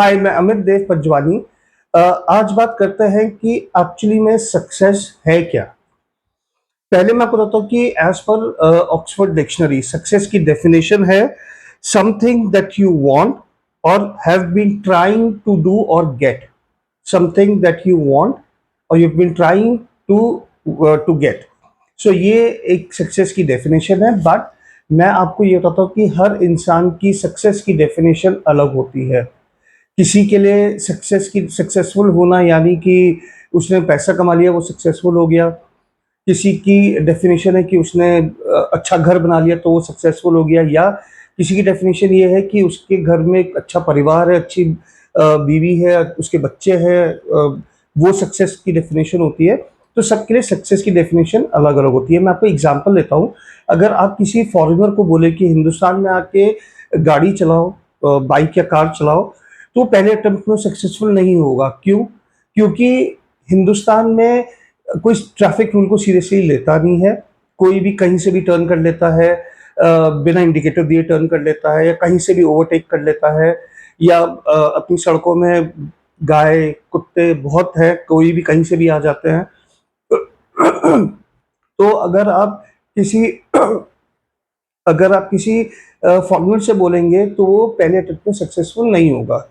हाय, मैं अमित देव पंजवानी। आज बात करते हैं कि एक्चुअली में सक्सेस है क्या। पहले मैं आपको बताता हूँ कि एज पर ऑक्सफोर्ड डिक्शनरी सक्सेस की डेफिनेशन है समथिंग दैट यू वांट और have been trying to do और get. Something that you want और you have been trying to get. So ये एक सक्सेस की डेफिनेशन है, बट मैं आपको ये बताता हूँ कि हर इंसान की सक्सेस की डेफिनेशन अलग होती है। किसी के लिए सक्सेसफुल होना यानी कि उसने पैसा कमा लिया, वो सक्सेसफुल हो गया। किसी की डेफिनेशन है कि उसने अच्छा घर बना लिया तो वो सक्सेसफुल हो गया, या किसी की डेफिनेशन ये है कि उसके घर में एक अच्छा परिवार है, अच्छी बीवी है, उसके बच्चे हैं, वो सक्सेस की डेफिनेशन होती है। तो सबके लिए सक्सेस की डेफिनेशन अलग अलग होती है। मैं आपको एग्जांपल देता हूँ। अगर आप किसी फॉरेनर को बोले कि हिंदुस्तान में आके गाड़ी चलाओ, बाइक या कार चलाओ, तो पहले अटेम्प्ट में सक्सेसफुल नहीं होगा। क्यों? क्योंकि हिंदुस्तान में कोई ट्रैफिक रूल को सीरियसली लेता नहीं है। कोई भी कहीं से भी टर्न कर लेता है, बिना इंडिकेटर दिए टर्न कर लेता है, या कहीं से भी ओवरटेक कर लेता है, या अपनी सड़कों में गाय कुत्ते बहुत है, कोई भी कहीं से भी आ जाते हैं। तो किसी अगर आप किसी फॉर्मूले से बोलेंगे तो वो पहले अटेम्प्ट में सक्सेसफुल नहीं होगा।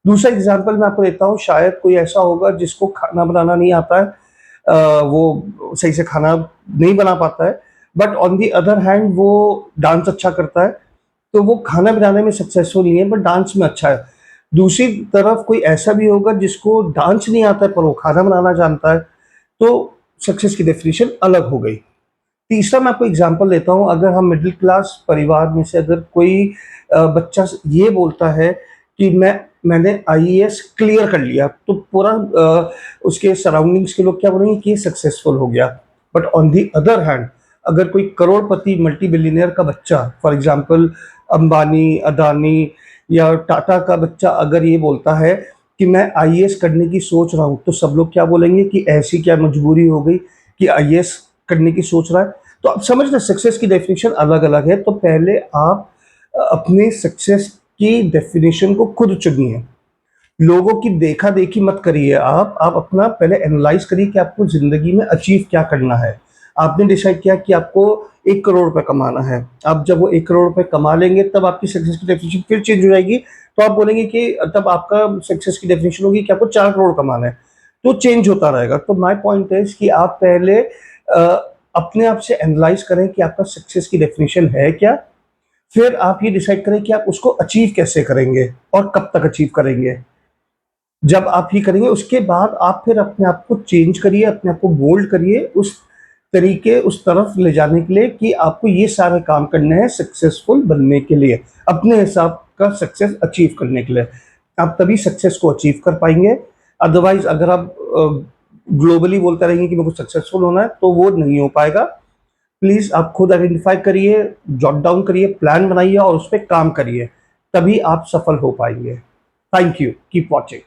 दूसरा एग्जांपल मैं आपको देता हूँ। शायद कोई ऐसा होगा जिसको खाना बनाना नहीं आता है, वो सही से खाना नहीं बना पाता है, but on the other hand वो डांस अच्छा करता है, तो वो खाना बनाने में सक्सेसफुल नहीं है बट डांस में अच्छा है। दूसरी तरफ कोई ऐसा भी होगा जिसको डांस नहीं आता है पर वो खाना बनाना जानता है, तो सक्सेस की डेफिनेशन अलग हो गई। तीसरा मैं आपको एग्जांपल देता हूँ। अगर हम मिडिल क्लास परिवार में से अगर कोई बच्चा ये बोलता है कि मैंने आईएएस क्लियर कर लिया, तो पूरा उसके सराउंडिंग्स के लोग क्या बोलेंगे कि ये सक्सेसफुल हो गया। But on the other hand, अगर कोई करोड़पति मल्टी बिलियनियर का बच्चा, फॉर एग्जांपल अंबानी, अदानी या टाटा का बच्चा अगर ये बोलता है कि मैं आईएएस करने की सोच रहा हूँ, तो सब लोग क्या बोलेंगे कि ऐसी क्या मजबूरी हो गई कि आईएएस करने की सोच रहा है। तो आप समझ रहे, सक्सेस की डेफिनेशन अलग अलग है। तो पहले आप अपने सक्सेस की डेफिनेशन को खुद चुनिए। लोगों की देखा देखी मत करिए। आप अपना पहले एनालाइज करिए कि आपको जिंदगी में अचीव क्या करना है। आपने डिसाइड किया कि आपको 1 करोड़ रुपए कमाना है। आप जब वो 1 करोड़ रुपए कमा लेंगे तब आपकी सक्सेस की डेफिनेशन फिर चेंज हो जाएगी। तो आप बोलेंगे कि तब आपका सक्सेस की डेफिनेशन होगी कि आपको 4 करोड़ कमाना है। तो चेंज होता रहेगा। तो माय पॉइंट है कि आप पहले अपने आप से एनालाइज करें कि आपका सक्सेस की डेफिनेशन है क्या। फिर आप ये डिसाइड करें कि आप उसको अचीव कैसे करेंगे और कब तक अचीव करेंगे। जब आप ये करेंगे उसके बाद आप फिर अपने आप को चेंज करिए, अपने आप को मोल्ड करिए उस तरीके, उस तरफ ले जाने के लिए कि आपको ये सारे काम करने हैं सक्सेसफुल बनने के लिए, अपने हिसाब का सक्सेस अचीव करने के लिए। आप तभी सक्सेस को अचीव कर पाएंगे। अदरवाइज अगर आप ग्लोबली बोलते रहेंगे कि मेरे को सक्सेसफुल होना है, तो वो नहीं हो पाएगा। प्लीज आप खुद आइडेंटिफाई करिए, जॉट डाउन करिए, प्लान बनाइए और उस पर काम करिए, तभी आप सफल हो पाएंगे। Thank you, keep watching.